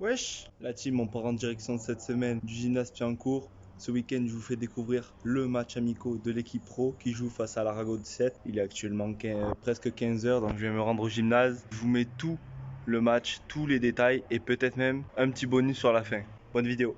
Wesh, la team, on part en direction cette semaine du gymnase Piancourt. Ce week-end, je vous fais découvrir le match amico de l'équipe pro qui joue face à l'Arago 17. Il est actuellement presque 15h, donc je vais me rendre au gymnase. Je vous mets tout le match, tous les détails et peut-être même un petit bonus sur la fin. Bonne vidéo.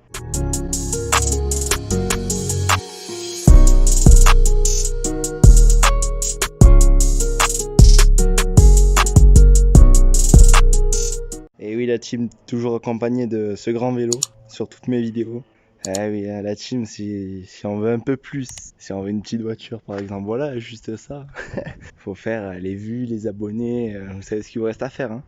Et oui, la team, toujours accompagnée de ce grand vélo sur toutes mes vidéos. Eh oui, la team, si on veut un peu plus, si on veut une petite voiture par exemple, voilà, juste ça. Faut faire les vues, les abonnés, vous savez ce qu'il vous reste à faire, hein.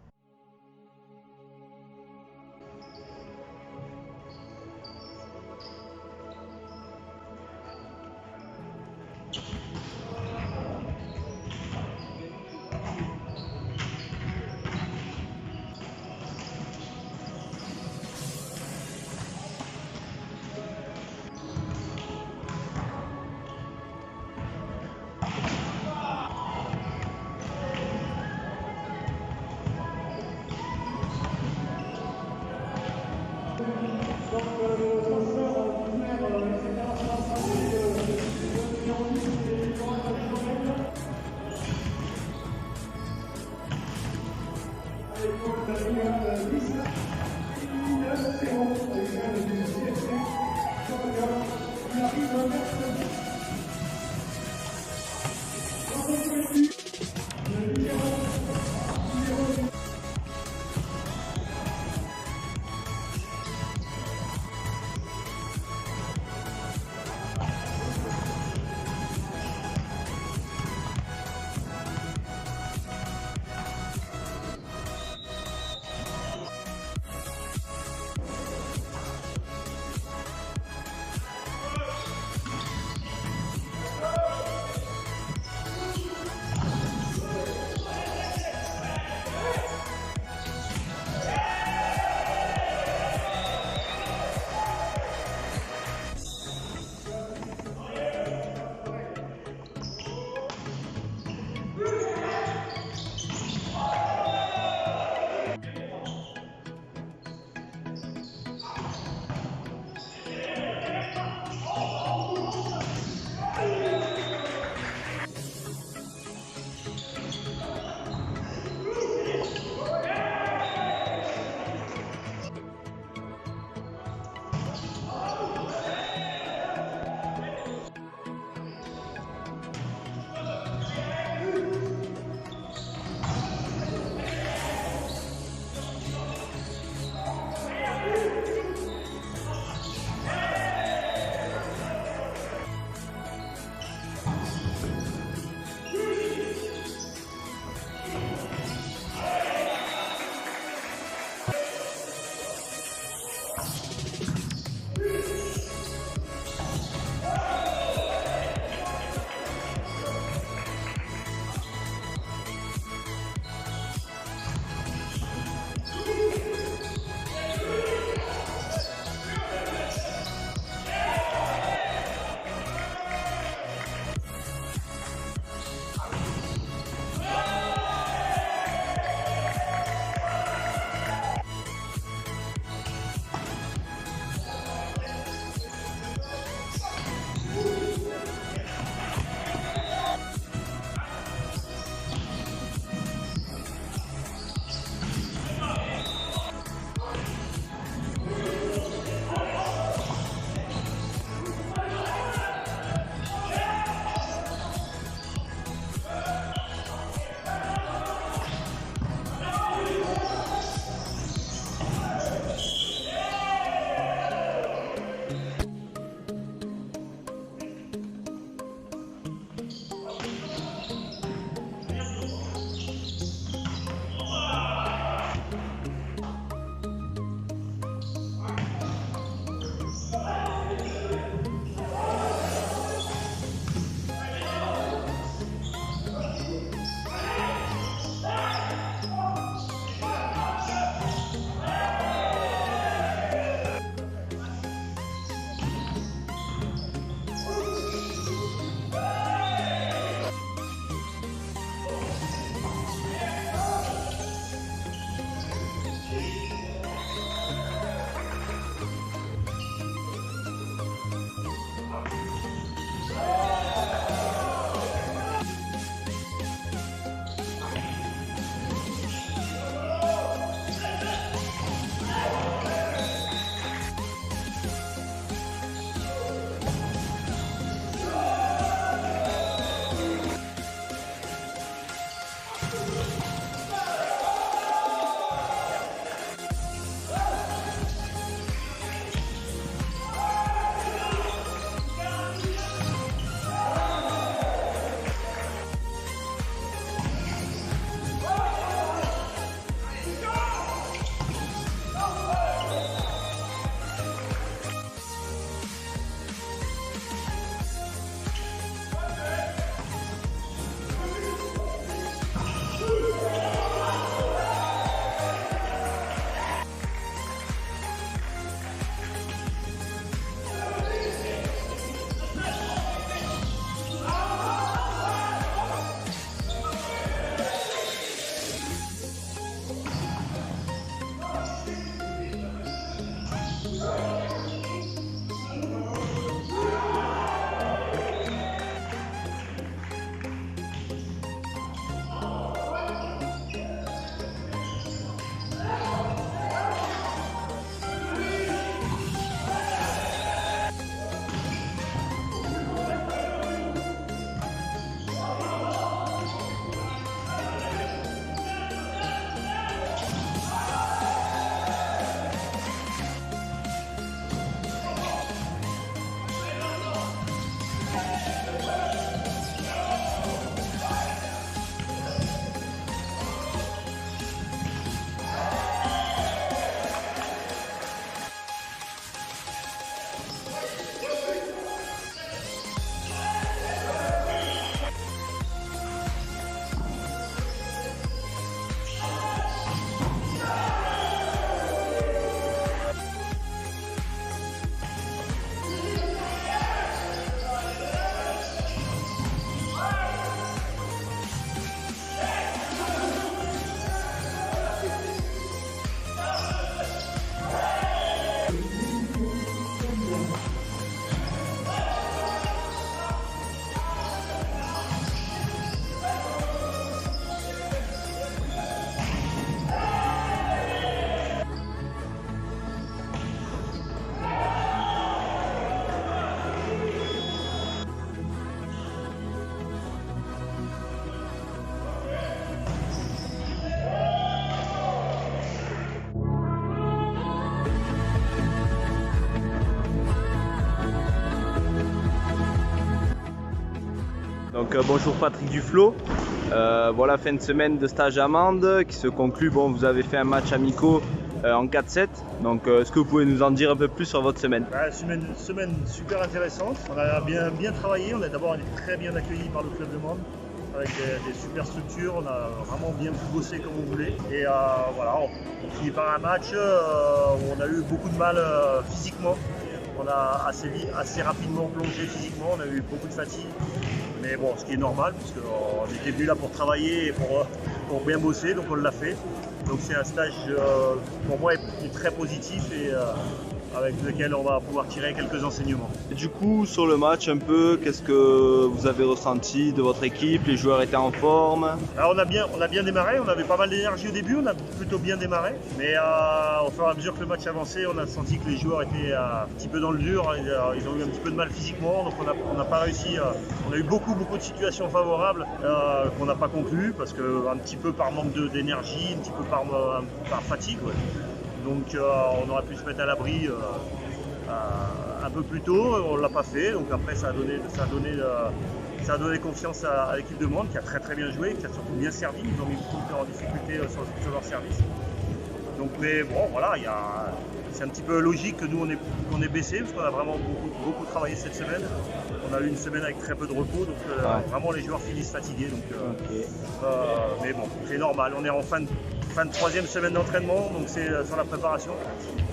Donc bonjour Patrick Duflo. Voilà, fin de semaine de stage à Mende qui se conclut. Bon, vous avez fait un match amicaux en 4-7. Donc est-ce que vous pouvez nous en dire un peu plus sur votre semaine? Semaine super intéressante. On a bien travaillé. On a d'abord été très bien accueillis par le club de Mende avec des super structures. On a vraiment bien bossé comme on voulait. Et voilà, on finit par un match où on a eu beaucoup de mal physiquement. On a assez rapidement plongé physiquement. On a eu beaucoup de fatigue. Mais bon, ce qui est normal, puisqu'on était venu là pour travailler et pour bien bosser, donc on l'a fait. Donc c'est un stage pour moi est très positif et avec lequel on va pouvoir tirer quelques enseignements. Et du coup, sur le match un peu, qu'est-ce que vous avez ressenti de votre équipe? Les joueurs étaient en forme? Alors on a bien démarré, on avait pas mal d'énergie au début, on a plutôt bien démarré. Mais au fur et à mesure que le match avançait, on a senti que les joueurs étaient un petit peu dans le dur. Ils ont eu un petit peu de mal physiquement, donc on n'a pas réussi. On a eu beaucoup de situations favorables qu'on n'a pas conclues, parce que un petit peu par manque d'énergie, un petit peu par fatigue. Ouais. Donc on aurait pu se mettre à l'abri un peu plus tôt, on ne l'a pas fait, donc après ça a donné confiance à l'équipe de Mende qui a très bien joué, qui a surtout bien servi. Ils ont mis beaucoup en difficulté sur leur service. Donc mais bon voilà, c'est un petit peu logique que nous on est baissé parce qu'on a vraiment beaucoup travaillé cette semaine. On a eu une semaine avec très peu de repos, donc vraiment les joueurs finissent fatigués. Donc, mais bon, c'est normal, on est en fin de troisième semaine d'entraînement, donc c'est sur la préparation.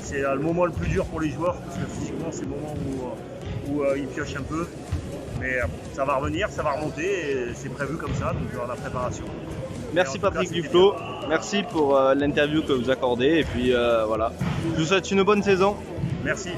C'est le moment le plus dur pour les joueurs parce que physiquement c'est le moment où ils piochent un peu. Mais ça va revenir, ça va remonter et c'est prévu comme ça, donc dans la préparation. Merci Patrick Duflo, merci pour l'interview que vous accordez et puis voilà. Je vous souhaite une bonne saison. Merci.